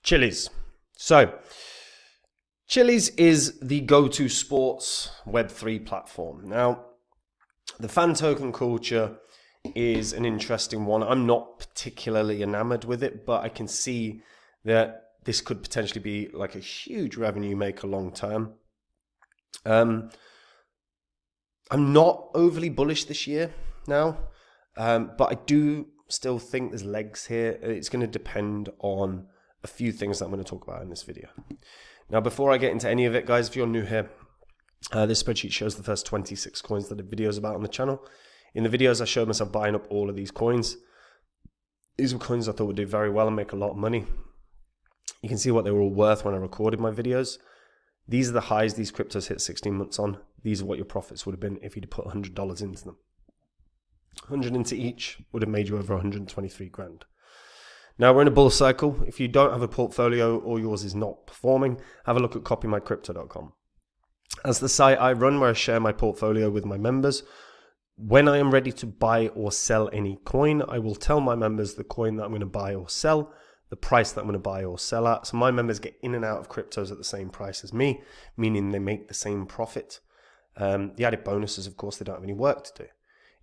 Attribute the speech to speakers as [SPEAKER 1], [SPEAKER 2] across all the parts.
[SPEAKER 1] Chiliz. So, Chiliz is the go-to sports Web3 platform. Now, the fan token culture is an interesting one. I'm not particularly enamored with it, but I can see that this could potentially be like a huge revenue maker long term. I'm not overly bullish this year now, but I do still think there's legs here. It's going to depend on a few things that I'm going to talk about in this video. Now, before I get into any of it, guys, if you're new here, this spreadsheet shows the first 26 coins that the videos about on the channel. In the videos, I showed myself buying up all of these coins. These were coins I thought would do very well and make a lot of money. You can see what they were all worth when I recorded my videos. These are the highs these cryptos hit 16 months on. These are what your profits would have been if you'd put $100 into them. 100 into each would have made you over 123 grand. Now we're in a bull cycle. If you don't have a portfolio or yours is not performing, have a look at copymycrypto.com. As the site I run where I share my portfolio with my members, when I am ready to buy or sell any coin, I will tell my members the coin that I'm going to buy or sell, the price that I'm going to buy or sell at. So my members get in and out of cryptos at the same price as me, meaning they make the same profit. The added bonus is, of course, they don't have any work to do.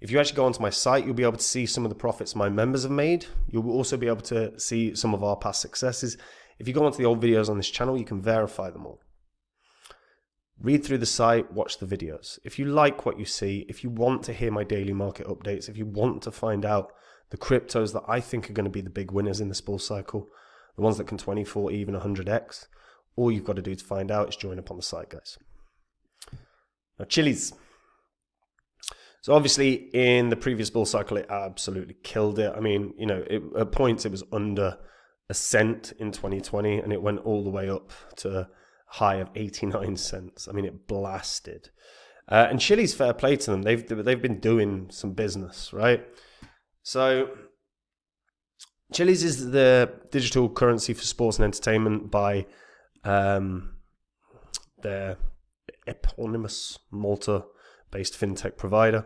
[SPEAKER 1] If you actually go onto my site, you'll be able to see some of the profits my members have made. You'll also be able to see some of our past successes. If you go onto the old videos on this channel, you can verify them all. Read through the site, watch the videos. If you like what you see, if you want to hear my daily market updates, if you want to find out the cryptos that I think are going to be the big winners in this bull cycle, the ones that can 24, even 100x, all you've got to do to find out is join up on the site, guys. Now, Chiliz. So obviously in the previous bull cycle, it absolutely killed it. I mean, you know, at points it was under a cent in 2020 and it went all the way up to a high of 89 cents. I mean, it blasted. And Chiliz, fair play to them. They've been doing some business, right? So Chiliz is the digital currency for sports and entertainment by their eponymous Malta-based fintech provider.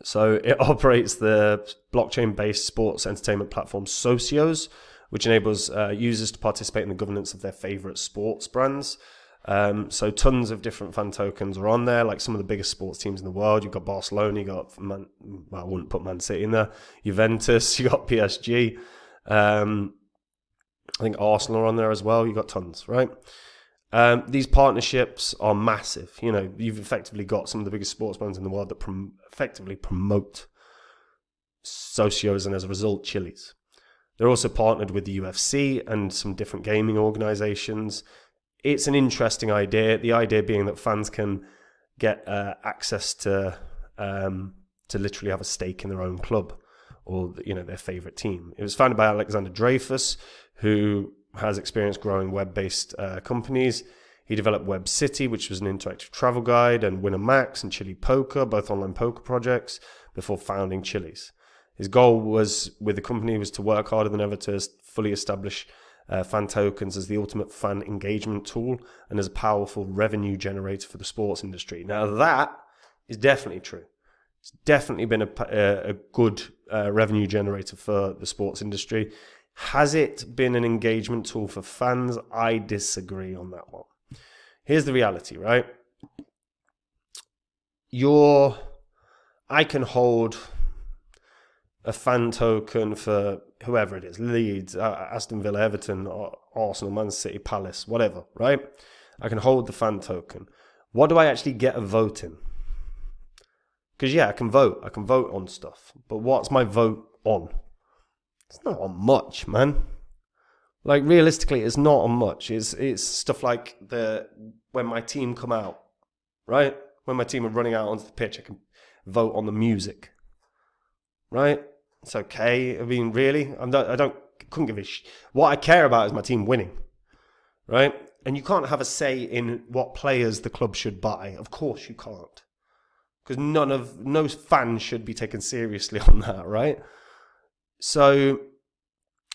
[SPEAKER 1] So it operates the blockchain-based sports entertainment platform Socios, which enables users to participate in the governance of their favorite sports brands. So tons of different fan tokens are on there, like some of the biggest sports teams in the world. You've got Barcelona, you got I wouldn't put Man City in there. Juventus, you got PSG. I think Arsenal are on there as well. You got tons, right? These partnerships are massive. You know, you've effectively got some of the biggest sports brands in the world that effectively promote Socios, and as a result, Chiliz. They're also partnered with the UFC and some different gaming organizations. It's an interesting idea. The idea being that fans can get access to literally have a stake in their own club or, you know, their favorite team. It was founded by Alexander Dreyfus, who has experience growing web-based companies. He developed Web City, which was an interactive travel guide, and Winamax and Chili Poker, both online poker projects, before founding Chiliz. His goal with the company was to work harder than ever to fully establish fan tokens as the ultimate fan engagement tool and as a powerful revenue generator for the sports industry. Now that is definitely true. It's definitely been a good revenue generator for the sports industry. Has it been an engagement tool for fans? I disagree on that one. Here's the reality, right? I can hold a fan token for whoever it is, Leeds, Aston Villa, Everton, Arsenal, Man City, Palace, whatever, right? I can hold the fan token. What do I actually get a vote in? Because yeah, I can vote on stuff, but what's my vote on? It's not on much, man. Like, realistically, it's not on much. It's stuff like when my team come out, right? When my team are running out onto the pitch, I can vote on the music, right? It's okay. I mean, really, couldn't give a shit. What I care about is my team winning, right? And you can't have a say in what players the club should buy. Of course you can't. Because no fan should be taken seriously on that, right? So,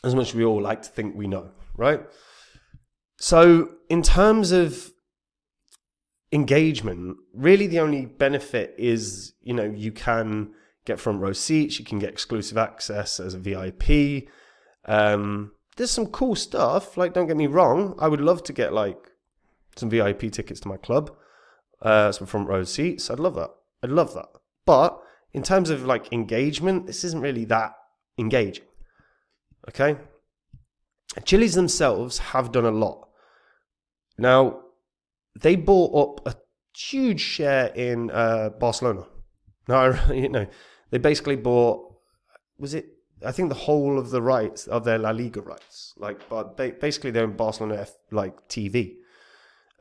[SPEAKER 1] as much as we all like to think we know, right? So, in terms of engagement, really the only benefit is, you know, you can get front row seats, you can get exclusive access as a VIP, there's some cool stuff. Like, don't get me wrong. I would love to get like some VIP tickets to my club, some front row seats. I'd love that. I'd love that. But in terms of like engagement, this isn't really that engaging. Okay. Chiliz themselves have done a lot. Now, they bought up a huge share in Barcelona. Now, they basically bought, I think the whole of the rights of their La Liga rights. Like, but basically they're in Barcelona like TV.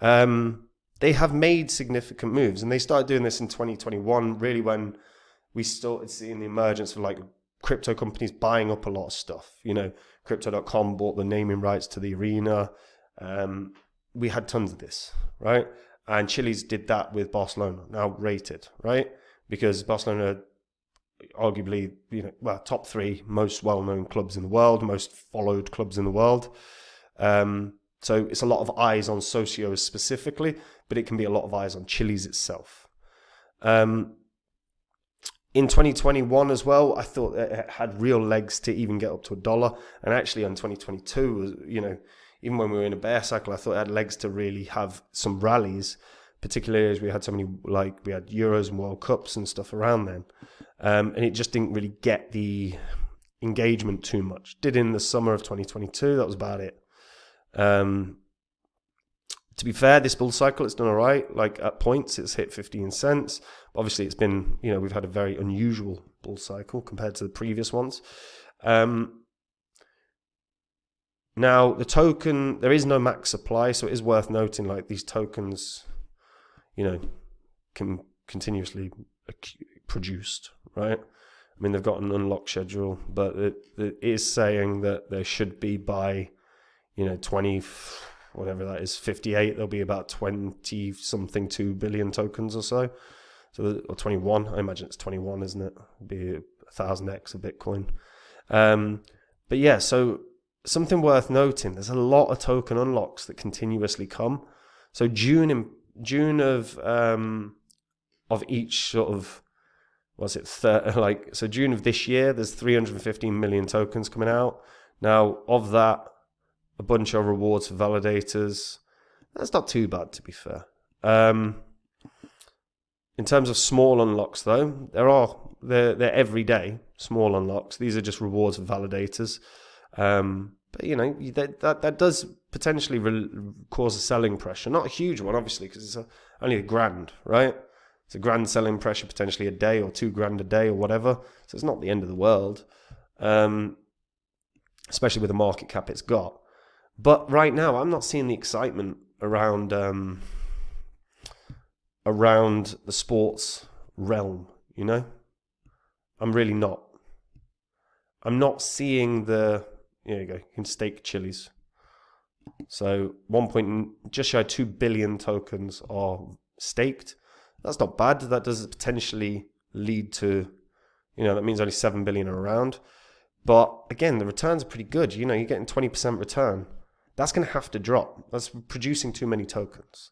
[SPEAKER 1] They have made significant moves, and they started doing this in 2021, really when we started seeing the emergence of like crypto companies buying up a lot of stuff. Crypto.com bought the naming rights to the arena. We had tons of this, right? And Chiliz did that with Barcelona, now rated, right? Because Barcelona, arguably, top 3 most well-known clubs in the world, most followed clubs in the world. So it's a lot of eyes on Socios specifically, but it can be a lot of eyes on Chiliz itself. In 2021 as well, I thought it had real legs to even get up to $1. And actually in 2022, even when we were in a bear cycle, I thought it had legs to really have some rallies, particularly as we had so many, we had Euros and World Cups and stuff around then. And it just didn't really get the engagement too much. Did in the summer of 2022, that was about it. To be fair, this bull cycle, it's done all right. Like at points, it's hit 15 cents. Obviously, it's been, we've had a very unusual bull cycle compared to the previous ones. Now, the token, there is no max supply, so it is worth noting, like these tokens, can continuously produced, right? I mean, they've got an unlock schedule, but it is saying that there should be by, 20, whatever that is, 58, there'll be about 20 something 2 billion tokens or so. Or 21, I imagine it's 21, isn't it? It'd be 1,000x of Bitcoin. But yeah, so something worth noting, there's a lot of token unlocks that continuously come. So June of each sort of, so June of this year, there's 315 million tokens coming out. Now, of that, a bunch of rewards for validators. That's not too bad, to be fair. In terms of small unlocks, though, they're everyday small unlocks. These are just rewards for validators. But that does potentially cause a selling pressure. Not a huge one, obviously, because it's only $1,000, right? It's $1,000 selling pressure, potentially a day, or $2,000 a day, or whatever. So it's not the end of the world, especially with the market cap it's got. But right now, I'm not seeing the excitement around the sports realm. I'm really not. I'm not seeing the. Here you go. You can stake Chiliz. So just shy of 2 billion tokens are staked. That's not bad. That does potentially lead to, that means only 7 billion are around. But again, the returns are pretty good. You're getting 20% return. That's going to have to drop. That's producing too many tokens.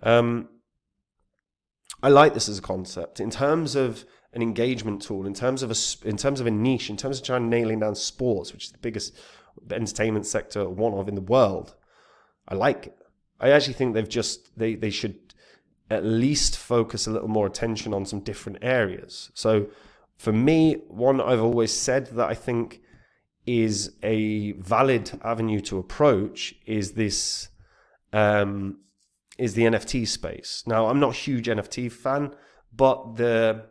[SPEAKER 1] I like this as a concept in terms of an engagement tool, in terms of a niche, in terms of trying nailing down sports, which is the biggest entertainment sector in the world. I like it. I actually think they should at least focus a little more attention on some different areas. So for me, one I've always said that I think is a valid avenue to approach is this is the NFT space. Now, I'm not a huge NFT fan, but the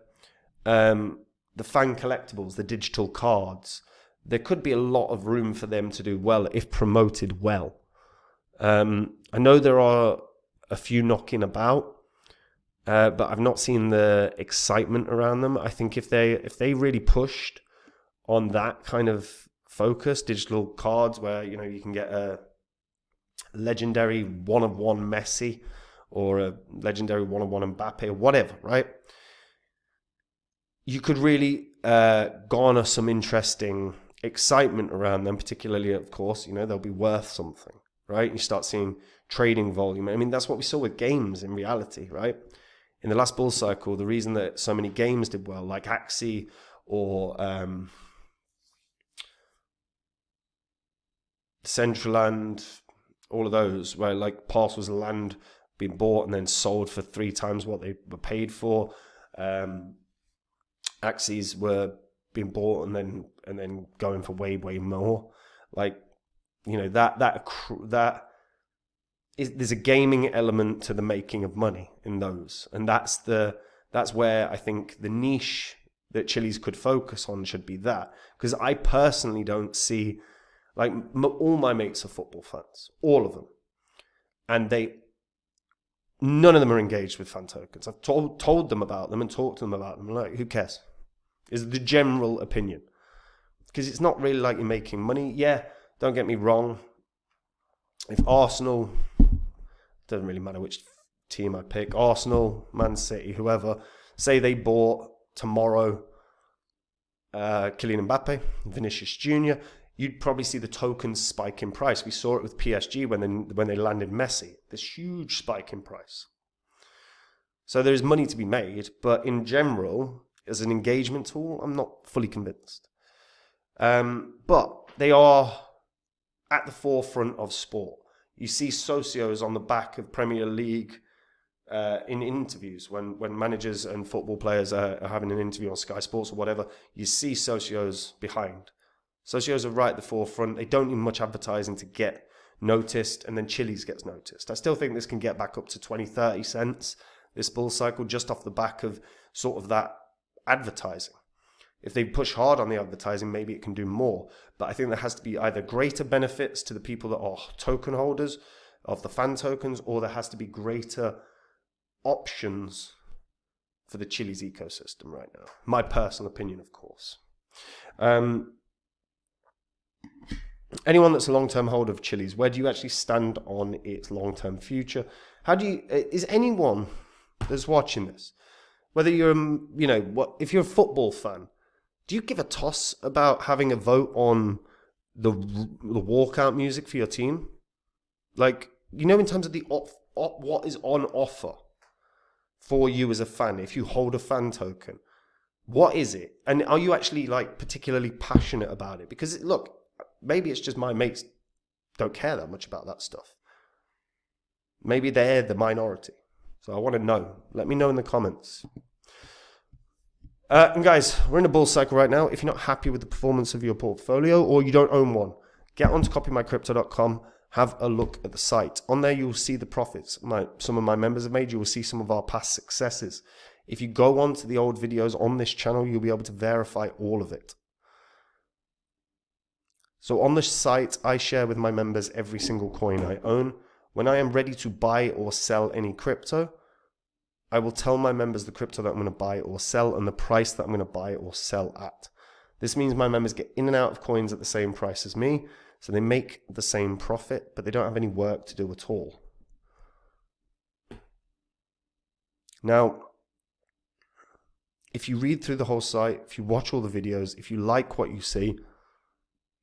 [SPEAKER 1] fan collectibles, the digital cards, there could be a lot of room for them to do well if promoted well. I know there are a few knocking about, but I've not seen the excitement around them. I think if they really pushed on that kind of focus, digital cards where you can get a legendary one-of-one Messi or a legendary one-of-one Mbappe or whatever, right? You could really garner some interesting excitement around them, particularly, of course, they'll be worth something, right? You start seeing trading volume. I mean, that's what we saw with games in reality, right? In the last bull cycle, the reason that so many games did well, like Axie or Centraland, all of those, where like parcels of land being bought and then sold for 3 times what they were paid for. Axes were being bought and then going for way more. Like, you know, there's a gaming element to the making of money in those, and that's where I think the niche that Chiliz could focus on should be that. Because I personally don't see, like, all my mates are football fans, all of them, and none of them are engaged with fan tokens. I've told them about them and talked to them about them. Like, who cares? Is the general opinion, because it's not really like you're making money. Yeah, don't get me wrong. If Arsenal, doesn't really matter which team I pick, Arsenal, Man City, whoever, say they bought tomorrow Kylian Mbappe, Vinicius Jr., you'd probably see the tokens spike in price. We saw it with PSG when they landed Messi. This huge spike in price. So there's money to be made, but in general, as an engagement tool, I'm not fully convinced. But they are at the forefront of sport. You see socios on the back of Premier League in interviews when managers and football players are having an interview on Sky Sports or whatever. You see socios behind. Socios are right at the forefront. They don't need much advertising to get noticed, and then Chiliz gets noticed. I still think this can get back up to 20-30 cents, this bull cycle, just off the back of sort of that advertising. If they push hard on the advertising, maybe it can do more. But I think there has to be either greater benefits to the people that are token holders of the fan tokens, or there has to be greater options for the Chiliz ecosystem right now. My personal opinion, of course. Anyone that's a long-term holder of Chiliz, where do you actually stand on its long-term future? Is anyone that's watching this, whether you're, if you're a football fan, do you give a toss about having a vote on the walkout music for your team? Like, in terms of the what is on offer for you as a fan, if you hold a fan token, what is it? And are you actually like particularly passionate about it? Because look, maybe it's just my mates don't care that much about that stuff. Maybe they're the minority. So I want to know. Let me know in the comments. And guys, we're in a bull cycle right now. If you're not happy with the performance of your portfolio or you don't own one, get onto copymycrypto.com. Have a look at the site. On there, you will see the profits some of my members have made. You will see some of our past successes. If you go on to the old videos on this channel, you'll be able to verify all of it. So on the site, I share with my members every single coin I own. When I am ready to buy or sell any crypto, I will tell my members the crypto that I'm going to buy or sell and the price that I'm going to buy or sell at. This means my members get in and out of coins at the same price as me, so they make the same profit, but they don't have any work to do at all. Now, if you read through the whole site, if you watch all the videos, if you like what you see,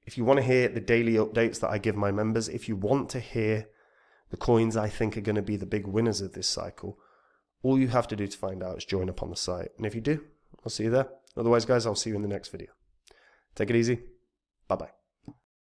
[SPEAKER 1] if you want to hear the daily updates that I give my members, if you want to hear the coins I think are going to be the big winners of this cycle, all you have to do to find out is join up on the site. And if you do, I'll see you there. Otherwise, guys, I'll see you in the next video. Take it easy. Bye-bye.